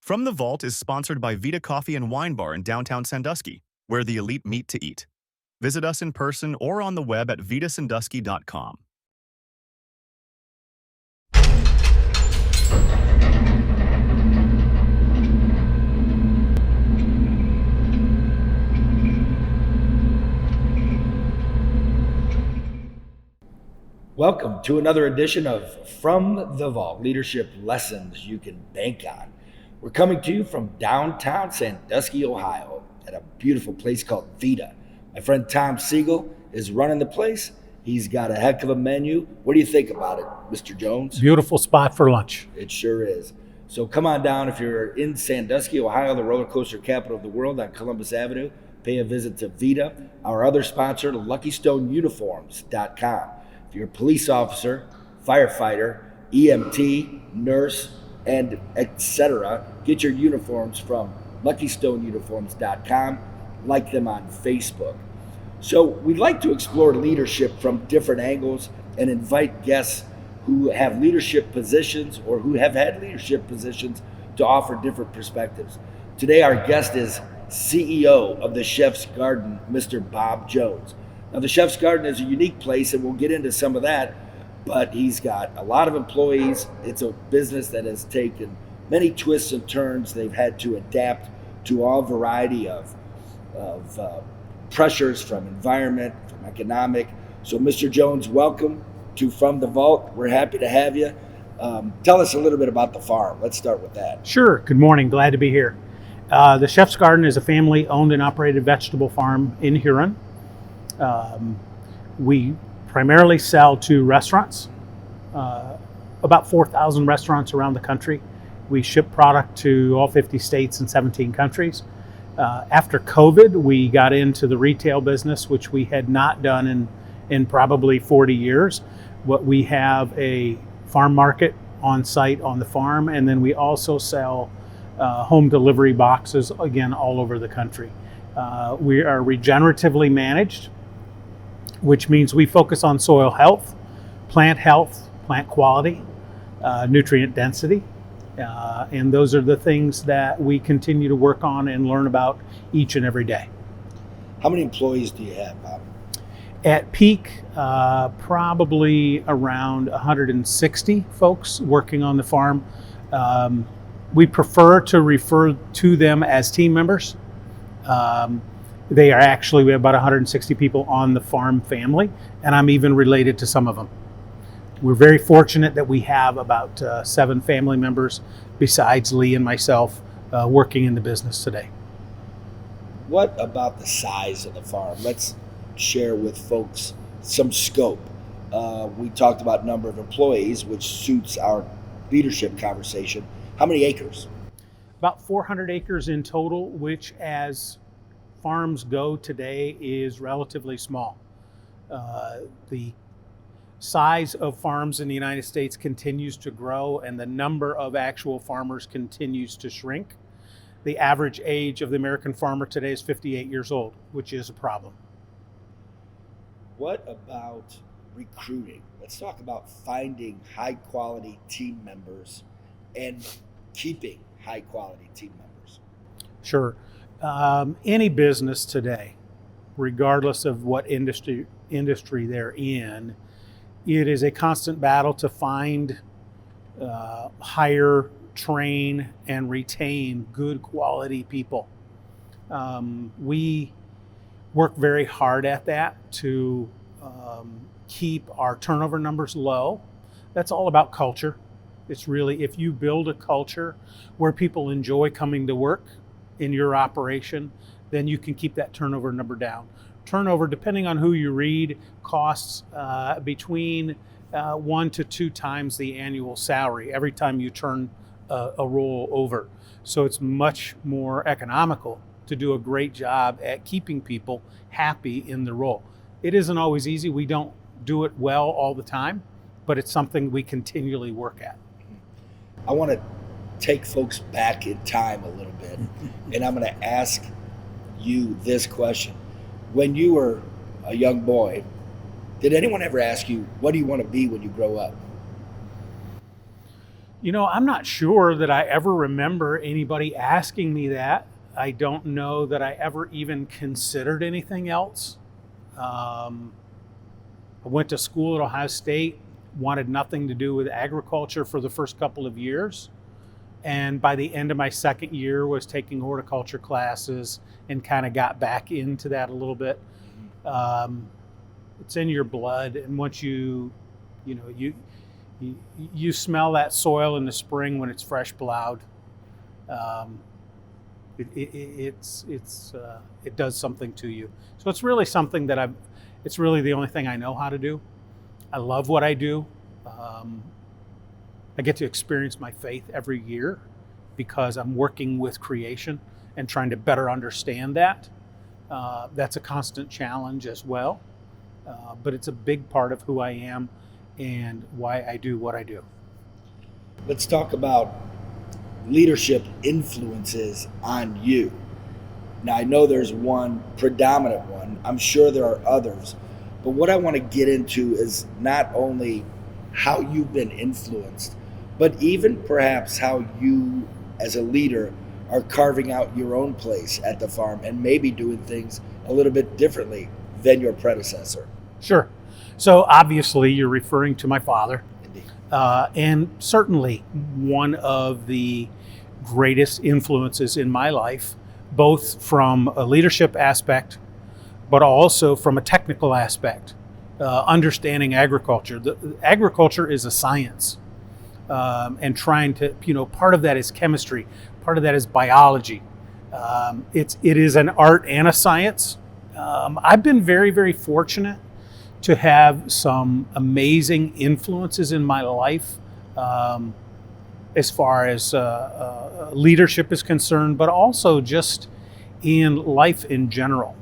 From the Vault is sponsored by Vita Coffee and Wine Bar in downtown Sandusky, where the elite meet to eat. Visit us in person or on the web at vitasandusky.com. Welcome to another edition of From the Vault, leadership lessons you can bank on. We're coming to you from downtown Sandusky, Ohio, at a beautiful place called Vita. My friend Tom Siegel is running the place. He's got a heck of a menu. What do you think about it, Mr. Jones? Beautiful spot for lunch. It sure is. So come on down if you're in Sandusky, Ohio, the roller coaster capital of the world on Columbus Avenue. Pay a visit to Vita. Our other sponsor, LuckyStoneUniforms.com. If you're a police officer, firefighter, EMT, nurse, and etc., get your uniforms from LuckyStoneUniforms.com. Like them on Facebook. So we'd like to explore leadership from different angles and invite guests who have leadership positions or who have had leadership positions to offer different perspectives. Today our guest is CEO of the Chef's Garden, Mr. Bob Jones. Now, the Chef's Garden is a unique place, and we'll get into some of that, but he's got a lot of employees. It's a business that has taken many twists and turns. They've had to adapt to all variety of pressures from environment, from economic. So, Mr. Jones, welcome to From the Vault. We're happy to have you. Tell us a little bit about the farm. Let's start with that. Sure. Good morning. Glad to be here. The Chef's Garden is a family-owned and operated vegetable farm in Huron. We primarily sell to restaurants, about 4,000 restaurants around the country. We ship product to all 50 states and 17 countries. After COVID, we got into the retail business, which we had not done in probably 40 years. We have a farm market on site on the farm, and then we also sell home delivery boxes, again, all over the country. We are regeneratively managed, which means we focus on soil health, plant quality, nutrient density, and those are the things that we continue to work on and learn about each and every day. How many employees do you have, Bob? At peak, probably around 160 folks working on the farm. We prefer to refer to them as team members. We have about 160 people on the farm family, and I'm even related to some of them. We're very fortunate that we have about 7 family members besides Lee and myself working in the business today. What about the size of the farm? Let's share with folks some scope. We talked about number of employees, which suits our leadership conversation. How many acres? About 400 acres in total, which as farms go today is relatively small. The size of farms in the United States continues to grow, and the number of actual farmers continues to shrink. The average age of the American farmer today is 58 years old, which is a problem. What about recruiting? Let's talk about finding high quality team members and keeping high quality team members. Sure. Any business today, regardless of what industry they're in, it is a constant battle to find, hire, train, and retain good quality people. We work very hard at that to keep our turnover numbers low. That's all about culture. It's really, if you build a culture where people enjoy coming to work in your operation, then you can keep that turnover number down. Turnover, depending on who you read, costs between 1 to 2 times the annual salary every time you turn a role over. So it's much more economical to do a great job at keeping people happy in the role. It isn't always easy. We don't do it well all the time, but it's something we continually work at. I want to take folks back in time a little bit, and I'm going to ask you this question. When you were a young boy, did anyone ever ask you, what do you want to be when you grow up? I'm not sure that I ever remember anybody asking me that. I don't know that I ever even considered anything else. Um, I went to school at Ohio State, wanted nothing to do with agriculture for the first couple of years. And by the end of my second year was taking horticulture classes and kind of got back into that a little bit. It's in your blood. And once you smell that soil in the spring when it's fresh plowed, it does something to you. So it's really something that it's really the only thing I know how to do. I love what I do. I get to experience my faith every year because I'm working with creation and trying to better understand that. That's a constant challenge as well, but it's a big part of who I am and why I do what I do. Let's talk about leadership influences on you. Now, I know there's one predominant one. I'm sure there are others. But what I want to get into is not only how you've been influenced, but even perhaps how you as a leader are carving out your own place at the farm and maybe doing things a little bit differently than your predecessor. Sure. So obviously you're referring to my father. Indeed. And certainly one of the greatest influences in my life, both from a leadership aspect, but also from a technical aspect, understanding agriculture. Agriculture is a science, and trying to, part of that is chemistry, part of that is biology. It is an art and a science. I've been very, very fortunate to have some amazing influences in my life, as far as leadership is concerned, but also just in life in general.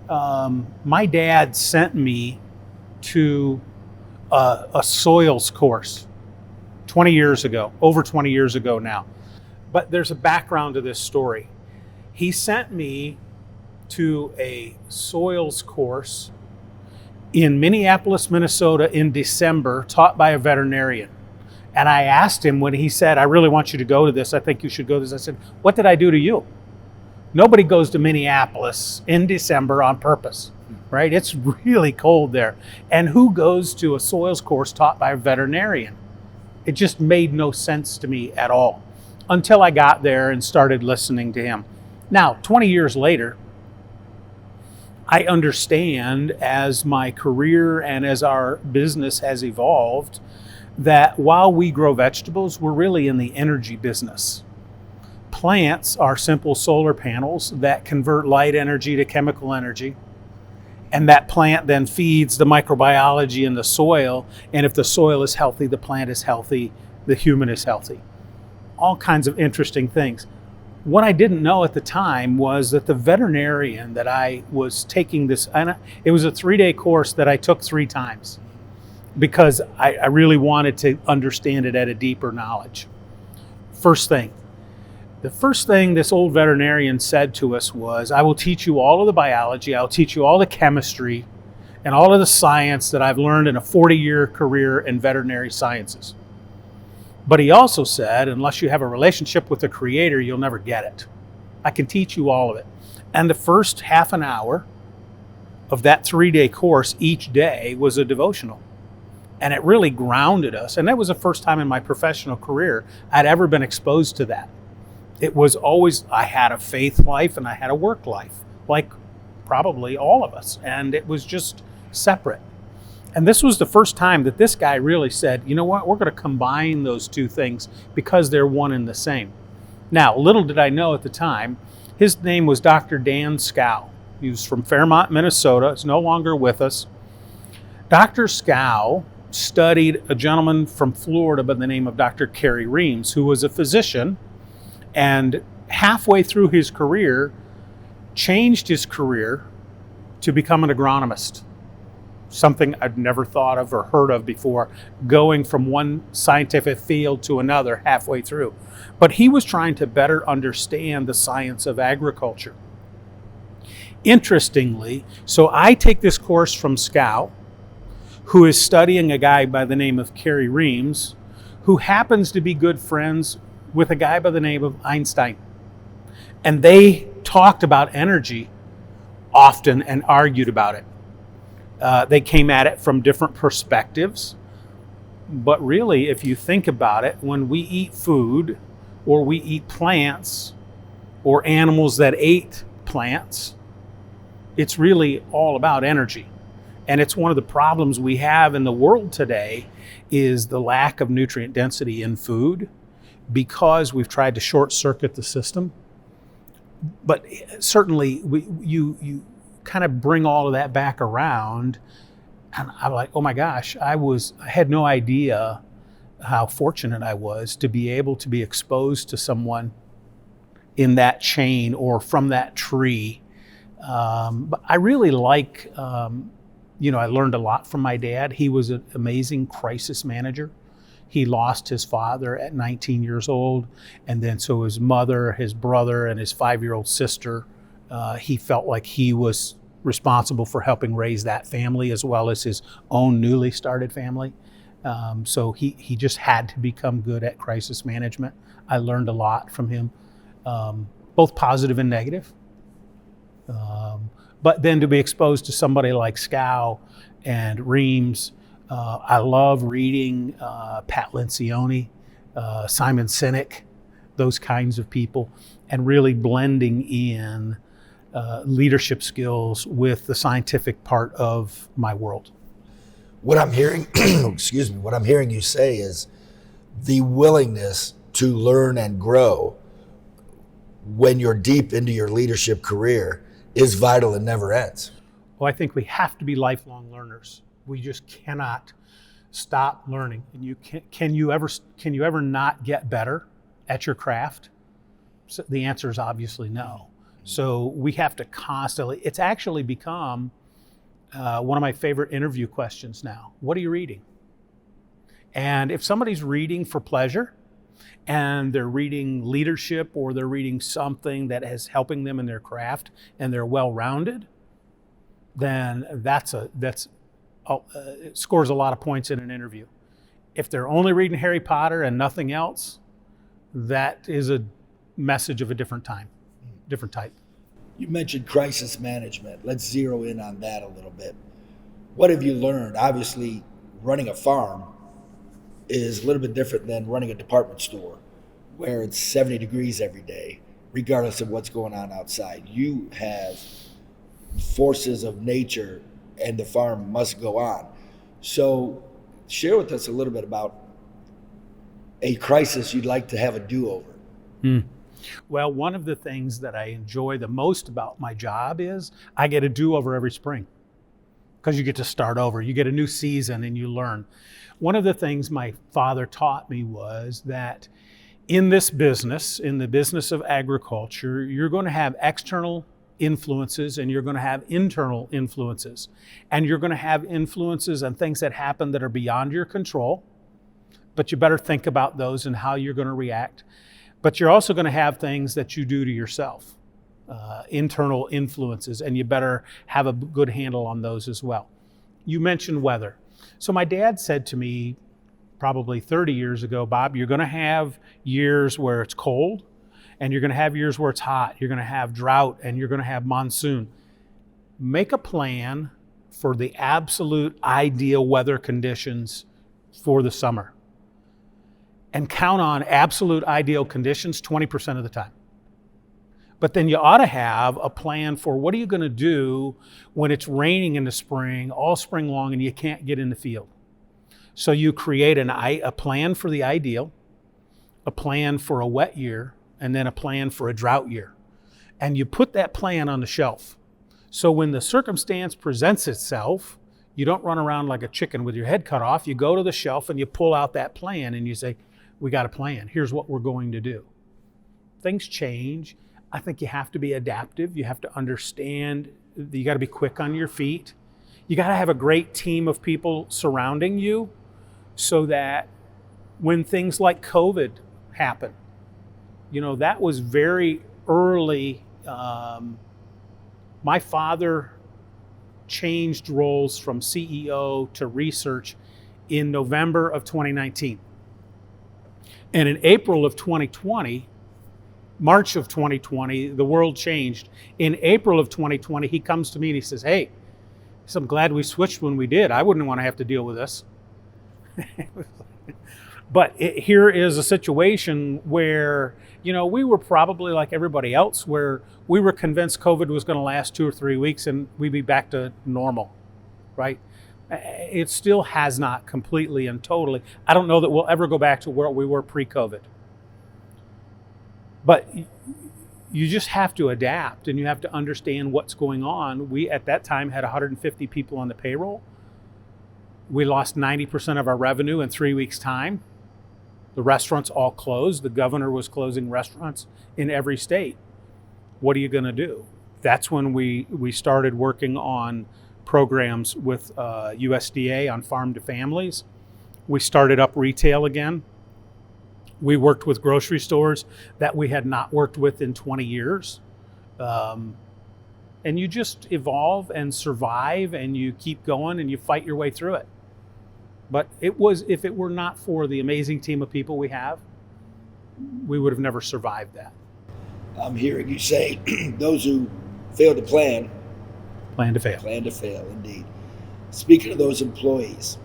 My dad sent me to a soils course 20 years ago, over 20 years ago now. But there's a background to this story. He sent me to a soils course in Minneapolis, Minnesota in December, taught by a veterinarian. And I asked him when he said, I really want you to go to this. I think you should go to this. I said, what did I do to you? Nobody goes to Minneapolis in December on purpose, right? It's really cold there. And who goes to a soils course taught by a veterinarian? It just made no sense to me at all until I got there and started listening to him. Now, 20 years later, I understand as my career and as our business has evolved that while we grow vegetables, we're really in the energy business. Plants are simple solar panels that convert light energy to chemical energy. And that plant then feeds the microbiology in the soil. And if the soil is healthy, the plant is healthy, the human is healthy. All kinds of interesting things. What I didn't know at the time was that the veterinarian that I was taking this, and it was a 3-day course that I took 3 times because I really wanted to understand it at a deeper knowledge. The first thing this old veterinarian said to us was, I will teach you all of the biology, I'll teach you all the chemistry and all of the science that I've learned in a 40-year career in veterinary sciences. But he also said, unless you have a relationship with the Creator, you'll never get it. I can teach you all of it. And the first half an hour of that 3-day course each day was a devotional. And it really grounded us. And that was the first time in my professional career I'd ever been exposed to that. It was always, I had a faith life and I had a work life, like probably all of us. And it was just separate. And this was the first time that this guy really said, you know what, we're going to combine those two things because they're one and the same. Now, little did I know at the time, his name was Dr. Dan Scow. He was from Fairmont, Minnesota. He's no longer with us. Dr. Scow studied a gentleman from Florida by the name of Dr. Kerry Reams, who was a physician, and halfway through his career, changed his career to become an agronomist. Something I'd never thought of or heard of before, going from one scientific field to another halfway through. But he was trying to better understand the science of agriculture. Interestingly, so I take this course from Scow, who is studying a guy by the name of Kerry Reams, who happens to be good friends with a guy by the name of Einstein. And they talked about energy often and argued about it. They came at it from different perspectives. But really, if you think about it, when we eat food or we eat plants or animals that ate plants, it's really all about energy. And it's one of the problems we have in the world today is the lack of nutrient density in food because we've tried to short circuit the system. But certainly you kind of bring all of that back around, and I'm like, oh my gosh, I had no idea how fortunate I was to be able to be exposed to someone in that chain or from that tree. But I really like, I learned a lot from my dad. He was an amazing crisis manager. He lost his father at 19 years old, and then so his mother, his brother, and his 5-year-old sister. He felt like he was responsible for helping raise that family as well as his own newly started family. So he just had to become good at crisis management. I learned a lot from him, both positive and negative. But then to be exposed to somebody like Scow and Reams, I love reading Pat Lencioni, Simon Sinek, those kinds of people, and really blending in leadership skills with the scientific part of my world. What I'm hearing, what I'm hearing you say is the willingness to learn and grow when you're deep into your leadership career is vital and never ends. Well, I think we have to be lifelong learners. We just cannot stop learning. And can you ever not get better at your craft? So the answer is obviously no. So we have to constantly, it's actually become one of my favorite interview questions now. What are you reading? And if somebody's reading for pleasure and they're reading leadership or they're reading something that is helping them in their craft and they're well-rounded, then it scores a lot of points in an interview. If they're only reading Harry Potter and nothing else, that is a message of a different type. You mentioned crisis management. Let's zero in on that a little bit. What have you learned? Obviously, running a farm is a little bit different than running a department store where it's 70 degrees every day, regardless of what's going on outside. You have forces of nature and the farm must go on. So share with us a little bit about a crisis you'd like to have a do-over. Well, one of the things that I enjoy the most about my job is I get a do-over every spring because you get to start over. You get a new season and you learn. One of the things my father taught me was that in this business, in the business of agriculture, you're going to have external influences and you're going to have internal influences. And you're going to have influences on things that happen that are beyond your control, but you better think about those and how you're going to react. But you're also going to have things that you do to yourself, internal influences, and you better have a good handle on those as well. You mentioned weather. So my dad said to me probably 30 years ago, Bob, you're going to have years where it's cold, and you're going to have years where it's hot. You're going to have drought, and you're going to have monsoon. Make a plan for the absolute ideal weather conditions for the summer. And count on absolute ideal conditions 20% of the time. But then you ought to have a plan for what are you going to do when it's raining in the spring, all spring long, and you can't get in the field. So you create a plan for the ideal, a plan for a wet year, and then a plan for a drought year. And you put that plan on the shelf. So when the circumstance presents itself, you don't run around like a chicken with your head cut off. You go to the shelf and you pull out that plan and you say, we got a plan. Here's what we're going to do. Things change. I think you have to be adaptive. You have to understand. You got to be quick on your feet. You got to have a great team of people surrounding you so that when things like COVID happen, that was very early. My father changed roles from CEO to research in November of 2019. And in April of 2020, March of 2020, the world changed. In April of 2020, he comes to me and he says, hey, I'm glad we switched when we did. I wouldn't want to have to deal with this. But here is a situation where, we were probably like everybody else, where we were convinced COVID was going to last 2 or 3 weeks and we'd be back to normal, right? It still has not completely and totally. I don't know that we'll ever go back to where we were pre-COVID. But you just have to adapt and you have to understand what's going on. We, at that time, had 150 people on the payroll. We lost 90% of our revenue in 3 weeks' time. The restaurants all closed. The governor was closing restaurants in every state. What are you going to do? That's when we started working on programs with USDA on farm to families. We started up retail again. We worked with grocery stores that we had not worked with in 20 years. And you just evolve and survive and you keep going and you fight your way through it. But if it were not for the amazing team of people we have, we would have never survived that. I'm hearing you say those who fail to plan to fail. Plan to fail, indeed. Speaking of those employees,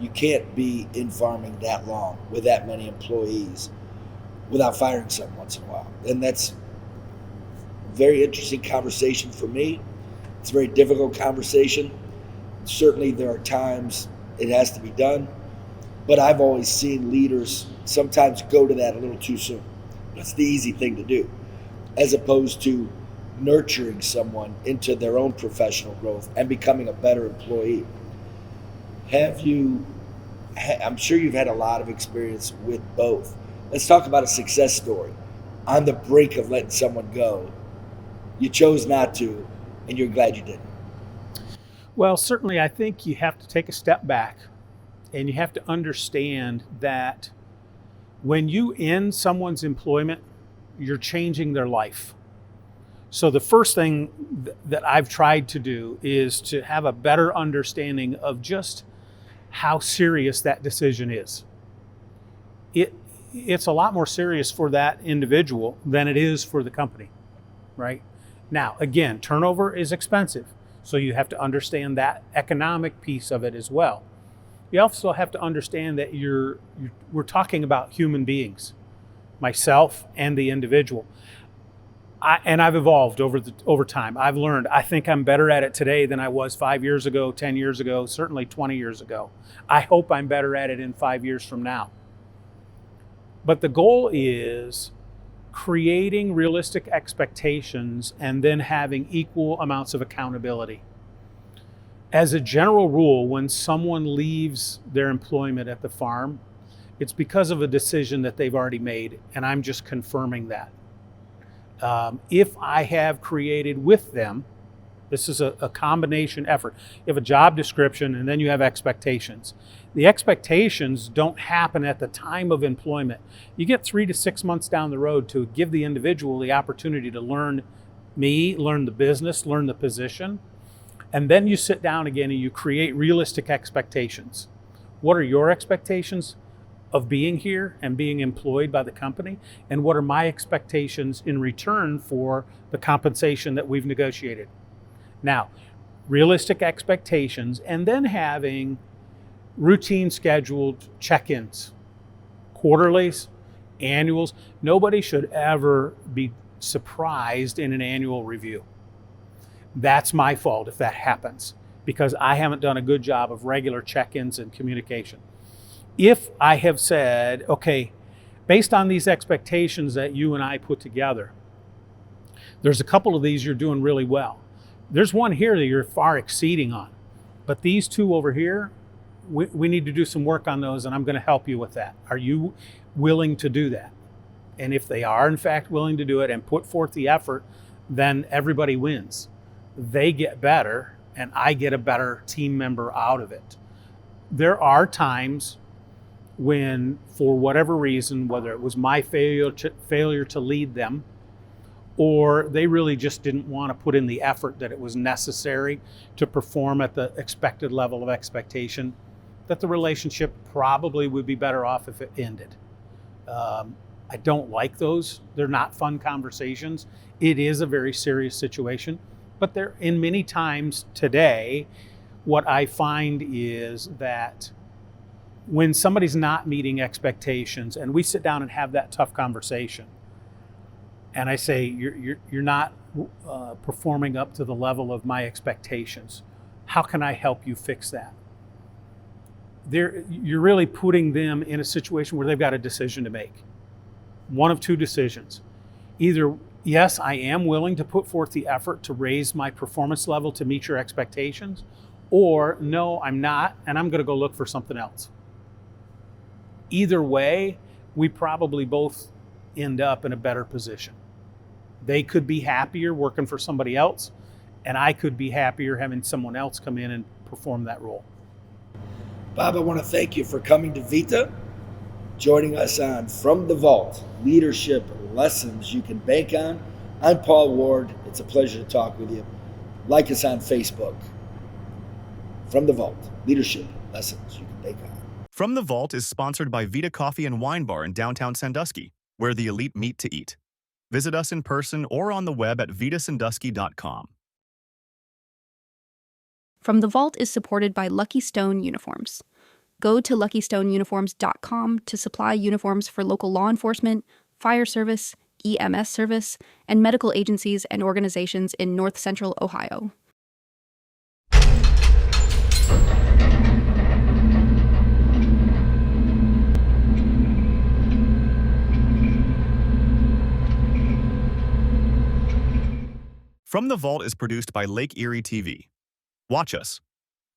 you can't be in farming that long with that many employees without firing some once in a while. And that's a very interesting conversation for me. It's a very difficult conversation. Certainly there are times it has to be done, but I've always seen leaders sometimes go to that a little too soon. That's the easy thing to do, as opposed to nurturing someone into their own professional growth and becoming a better employee. I'm sure you've had a lot of experience with both. Let's talk about a success story. On the brink of letting someone go, you chose not to, and you're glad you didn't. Well, certainly I think you have to take a step back and you have to understand that when you end someone's employment, you're changing their life. So the first thing that I've tried to do is to have a better understanding of just how serious that decision is. It's a lot more serious for that individual than it is for the company, right? Now, again, turnover is expensive. So you have to understand that economic piece of it as well. You also have to understand that we're talking about human beings, myself and the individual. I've evolved over time. I've learned. I think I'm better at it today than I was 5 years ago, 10 years ago, certainly 20 years ago. I hope I'm better at it in 5 years from now. But the goal is creating realistic expectations and then having equal amounts of accountability. As a general rule, when someone leaves their employment at the farm, it's because of a decision that they've already made, and I'm just confirming that. If I have created with them, this is a combination effort. You have a job description and then you have expectations. The expectations don't happen at the time of employment. You get 3 to 6 months down the road to give the individual the opportunity to learn me, learn the business, learn the position. And then you sit down again and you create realistic expectations. What are your expectations of being here and being employed by the company? And what are my expectations in return for the compensation that we've negotiated? Now, realistic expectations, and then having routine scheduled check-ins, quarterlies, annuals. Nobody should ever be surprised in an annual review. That's my fault if that happens, because I haven't done a good job of regular check-ins and communication. If I have said, okay, based on these expectations that you and I put together, there's a couple of these you're doing really well. There's one here that you're far exceeding on, but these two over here, we need to do some work on those, and I'm going to help you with that. Are you willing to do that? And if they are in fact willing to do it and put forth the effort, then everybody wins. They get better and I get a better team member out of it. There are times when, for whatever reason, whether it was my failure to lead them, or they really just didn't want to put in the effort that it was necessary to perform at the expected level of expectation, that the relationship probably would be better off if it ended. I don't like those. They're not fun conversations. It is a very serious situation. But there, in many times today, what I find is that when somebody's not meeting expectations and we sit down and have that tough conversation, and I say, you're not performing up to the level of my expectations. How can I help you fix that? You're really putting them in a situation where they've got a decision to make. One of two decisions. Either, yes, I am willing to put forth the effort to raise my performance level to meet your expectations, or no, I'm not, and I'm going to go look for something else. Either way, we probably both end up in a better position. They could be happier working for somebody else, and I could be happier having someone else come in and perform that role. Bob, I want to thank you for coming to Vita, joining us on From the Vault, Leadership Lessons You Can Bank On. I'm Paul Ward. It's a pleasure to talk with you. Like us on Facebook. From the Vault, Leadership Lessons You Can Bank On. From the Vault is sponsored by Vita Coffee and Wine Bar in downtown Sandusky, where the elite meet to eat. Visit us in person or on the web at vitasandusky.com. From the Vault is supported by Lucky Stone Uniforms. Go to luckystoneuniforms.com to supply uniforms for local law enforcement, fire service, EMS service, and medical agencies and organizations in North Central Ohio. From the Vault is produced by Lake Erie TV. Watch us,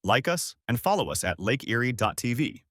like us, and follow us at lakeerie.tv.